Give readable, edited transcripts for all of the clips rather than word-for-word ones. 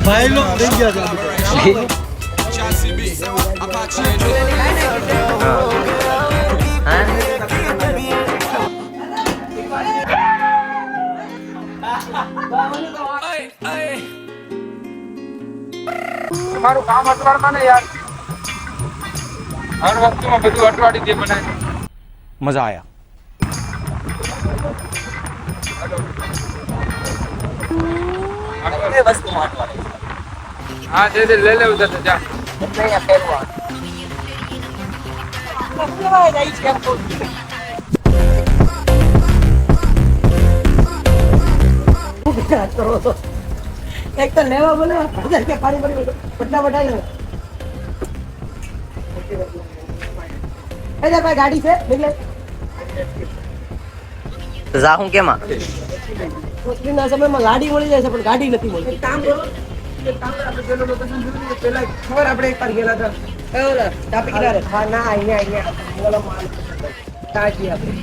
ભાઈ લોગ થઈ ગયા છે તમારું કામ અટવાડમાં ને યાર હર વસ્તુમાં બધું અટવાડી દે મને મજા આયા હા દે લઈ લેવું જતો જા એક તો લેવા બોલે કે પાણી ભરી બટલા બટાઈ લે ભાઈ ગાડી છે એટલે જાહું કેમાં મુસ્લિમના સમયમાં ગાડી મળી જાય છે પણ ગાડી નથી મળતી કામ કરો પેલા ખબર આપણે એક વાર ગયેલા હતા ટાપી કિનારે હા ના અહીંયા કાઢી આપણે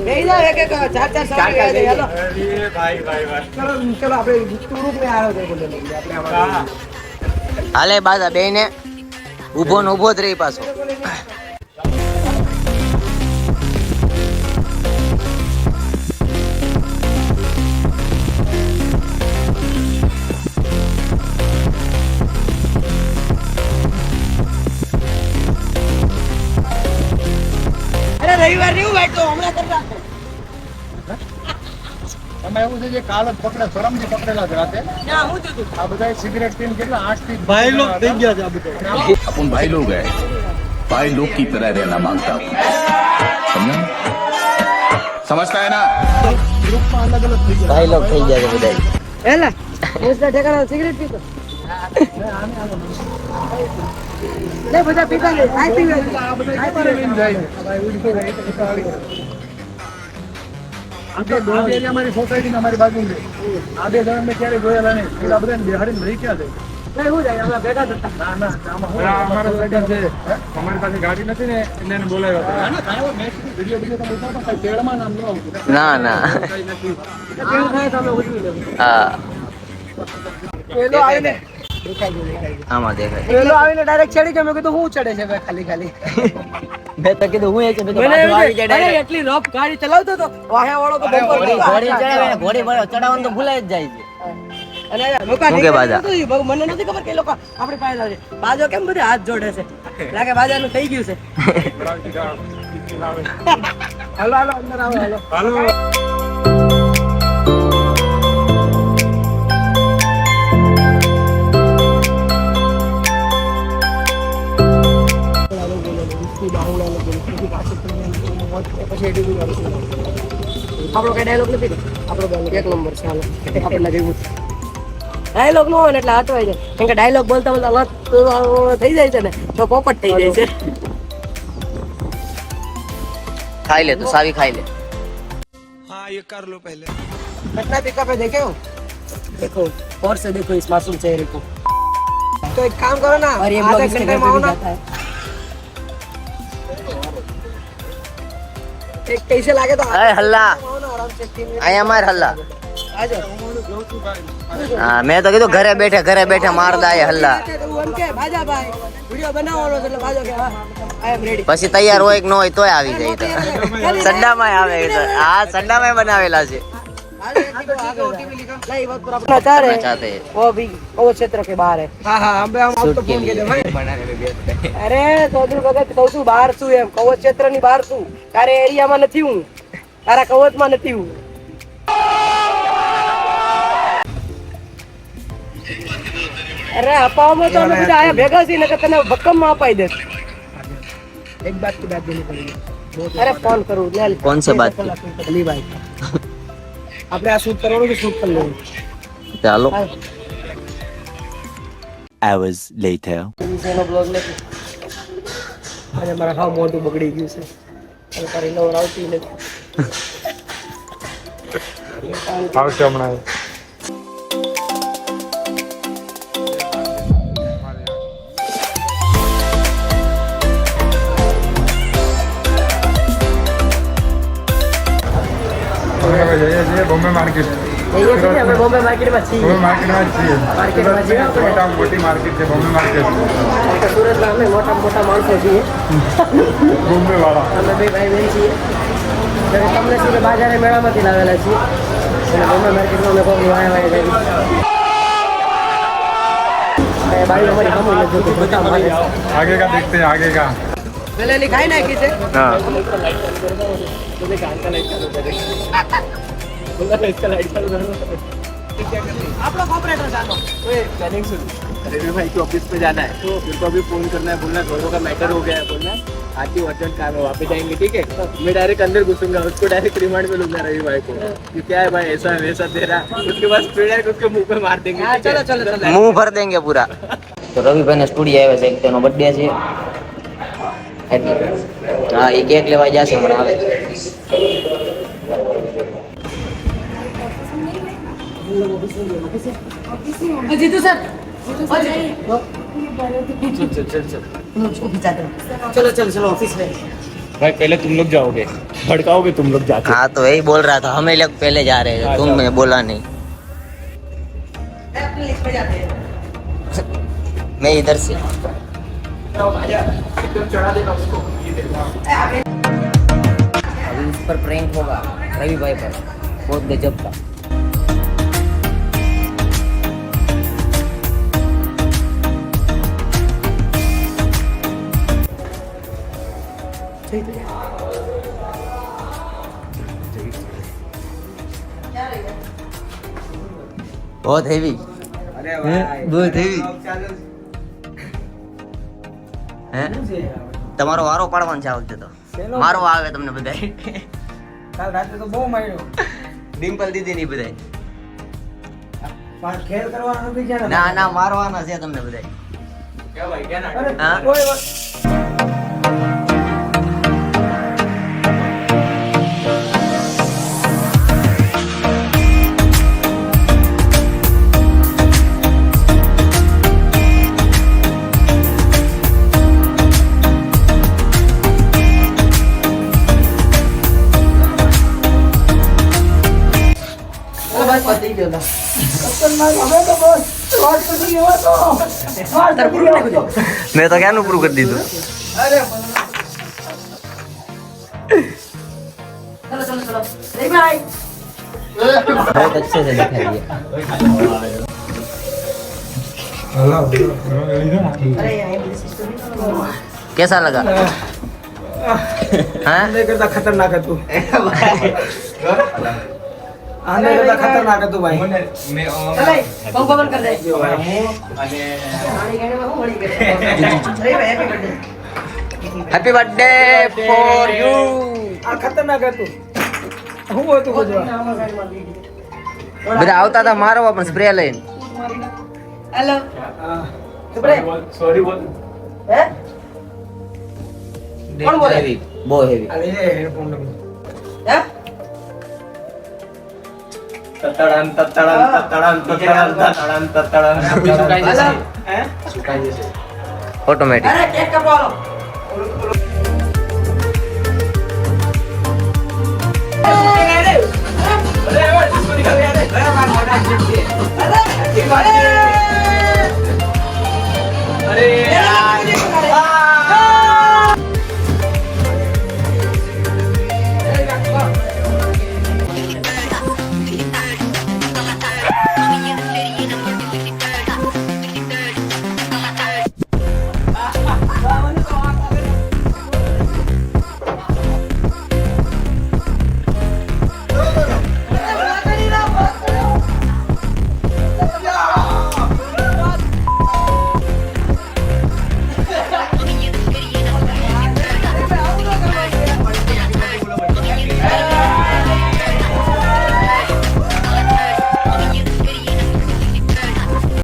નહીં જાવ એક એક ચાર સવારી આવે હાલો ચલો આપણે ટુરુક ને આવ્યો છે બોલે આપણે હાલે બાદા બેને ઊભો ને ઊભો જ રહી પાછો રવિવાર નહીં ભાઈ તો હમણાં કરતા એમાં એવું છે કે કાલ જ પકડે શરમથી પકડેલા જ રાતે ના હું જોતું આ બધા સિગરેટ પીને કેટલા 8 થી ભાઈ લોગ થઈ ગયા છે આ બધા अपन भाई लोग हैं भाई लोग की तरह रहना मांगता हूँ समझा समझता है ना ગ્રુપમાં અલગ અલગ થઈ ગયા ભાઈ લોગ થઈ ગયા છે બધા હેલા મોસ્ટલા ઠેકાણા સિગરેટ પીતો લે બધા પીતા લે આ પીવે આ બધા કેવા લઈને જાય ભાઈ ઉડી ગઈ તો કાળી આ બે અમારી સોસાયટી અમારી બાજુ છે આ બે જણ મેં ક્યારે જોયેલા નહીં પેલા બધાને બિહાડીને રહી ક્યાં જાય નહીં હું જાય હમણાં ભેગા થતા ના ના આમાં હું અમારા લગન છે અમારી પાસે ગાડી નથી ને એટલે એને બોલાવ્યો હતો ના કાંઈ મેં વિડીયો વિડીયો તમે ઉતારતા કાંઈ તેડમાં નામ ન આવતું ના ના કઈ નથી કેવું થાય તો અમે ઉજવી લેવું હા પેલો આવીને આમાં દેખાય પેલો આવીને ડાયરેક્ટ ચડી ગયો મેં કીધું હું ચડે છે ભાઈ ખાલી ખાલી મેં તો કીધું હું એ છે મેં તો મને બાજુ એવું આવી છે, જાય અરે direct. એટલી રફ ગાડી ચલાવતો તો વાહે વાળો તો બમ્પર ઘોડી ચડાવે ને ઘોડી ચડાવવાનું તો ભૂલાઈ જ જાય છે અને લોકો શું કે બાજા? મને નથી ખબર કે એ લોકો આપણી પાસે છે બાજો કેમ બધે હાથ જોડે છે લાગે બાજાનું થઈ ગયું છે હાલો હાલો અંદર આવો હાલો હાલો આપણો કઈ ડાયલોગ નથી આપણો ડાયલોગ એક નંબર છે હાલો આપણે જેવું ડાયલોગ નો હોય ને એટલે હટવાઈ જાય કેમ કે ડાયલોગ બોલતા બોલતા લત થઈ જાય છે ને તો પોપટ થઈ જાય છે ખાઈ લે તું સાવી ખાઈ લે घटना पिकअप है देखे हो देखो और से देखो इस मासूम चेहरे को तो एक काम करो ना और ये ब्लॉग इसके घर पे भी जाता है एक कैसे लागे तो અરે હલ્લા आओ ना आराम से 3 मिनट અહીંયા માર હલ્લા आ जाओ હા મેં તો કીધું ઘરે બેઠે માર દાય હલ્લા उनके भाजा भाई वीडियो बनावવાનો છે એટલે ભાજો કે હા આઈ એમ રેડી પછી તૈયાર હોય કે ન હોય તોય આવી જાય તો સડ્ડામાં આવે એ તો હા સડ્ડામાં બનાવેલા છે नहीं वो पूरा अपना चाह रहे चाहते हैं। वो भी वो क्षेत्र के बाहर है हाँ हाँ हम शूट आपको के फोन लिए। किए भाई અરે ચૌધરી ભગત કહું છું બહાર છું એમ કવચ ક્ષેત્ર ની બહાર છું તારે એરિયામાં નથી હું તારા કવચમાં નથી હું અરે અપાવવામાં તો અમે બધા આયા ભેગા છીએ ને કે તને ભક્કમમાં અપાઈ દે એક બાત की बात देनी पड़ेगी अरे फोन करूं ले कौन से बात की? अली भाई આપણે આ શૂટ કરવાનું કે શૂટ કરી લેવું ચાલો hours later. એનો બ્લોગ નથી અને મારા હાવ મોઢું બગડી ગયું છે અને તારી નવર આવતી નથી આવશે હમણાં જઈએ છીએ બોમ્બે માર્કેટ અહીંયા છે ને અમે બોમ્બે માર્કેટમાં છીએ. બોમ્બે માર્કેટમાં જ છીએ. માર્કેટમાં છીએ આપણે. મોટા મોટી માર્કેટ છે બોમ્બે માર્કેટ. સુરતમાં અમે મોટા માણસો છીએ. બોમ્બે વાળા. અમે બે ભાઈ બહેન છીએ. ત્યારે તમને શું કે બાજારે મેળામાંથી લાવેલા છીએ અને બોમ્બે માર્કેટમાં અમે કોઈ વાયા જઈએ. બાઈ અમારી ખમો નથી જોતી બધા મારે आगे का देखते हैं आगे का. પેલે ની ખાઈ નાખી છે. હા આપણો કોપરેટર જાનો रेलवे भाई के ऑफिस पे जाना है तो फिर को अभी फोन करना है, बोलना घरों का मैटर हो गया है, बोलना आती अर्जेंट काम है, वापस आएंगे ठीक है. मैं डायरेक्ट अंदर घुसूंगा, उसको डायरेक्ट रिमांड में लूंगा रवि भाई को कि क्या है भाई ऐसा है वैसा दे रहा. उसके बाद स्प्रेडर उसके मुंह पे मार देंगे. हाँ, चलो चलो चलो. मुंह भर देंगे पूरा. તો રવિભાઈ સ્ટુડિયો આવ્યા છે, એક તેનો બર્થડે છે એટલે હા એ કેક લેવા જશે હમણાં આવે. જીતુ સર चलो चलो चलो ऑफिस में. भाई पहले तुम लोग जाओगे, भड़काओगे तुम लोग जाके. हाँ तो यही बोल रहा था, हमें लोग पहले जा रहे हैं, तुमने बोला नहीं. मैं इधर से अभी उस पर प्रैंक होगा रवि भाई पर, बहुत गजब का. बहुत हेवी. बहुत हेवी. હે તમારો વારો પાડવાનો છે આ વખતે તો. મારો આવે તમને બધાય. કાલ રાતે તો બહુ માર્યો. ડિમ્પલ દીદી ની બધાય. પણ ખેલ કરવાનો નથી ક્યાં ના ના મારવાના છે તમને બધાય. क्या भाई क्या ना હા પતી ગયો ના હવે તો બસ વાત કરી લેવા તો વાત પૂરું કરી દો. મેં તો ક્યાંનું પૂરું કરી દીધું. અરે चलो चलो चलो नहीं भाई बहुत अच्छे से दिखाई दिया. अरे यार सिस्टम कैसा लगा? हाँ नहीं करता खतरनाक है तू आने करता खतरनाक है तू भाई चले पंखा बंद कर दे गाड़ी में हूं बड़ी करे अरे भाई happy birthday happy birthday for you. आ खतरनाक है तू હું હોય તું બધું બધા આવતા હતા મારવા પણ સ્પ્રે લઈને. હેલો સ્પ્રે सॉरी बोल. હે કોણ બોલે બહુ હેવી. અરે હેડફોન હે ततड़न ततड़न ततड़न ततड़न ततड़न ततड़न अपनी सुकाई जैसे हैं सुकाई जैसे ઓટોમેટિક. અરે કેક કપાવો अरे जिसको निकल गया रे अरे मार मोटा चिप અરે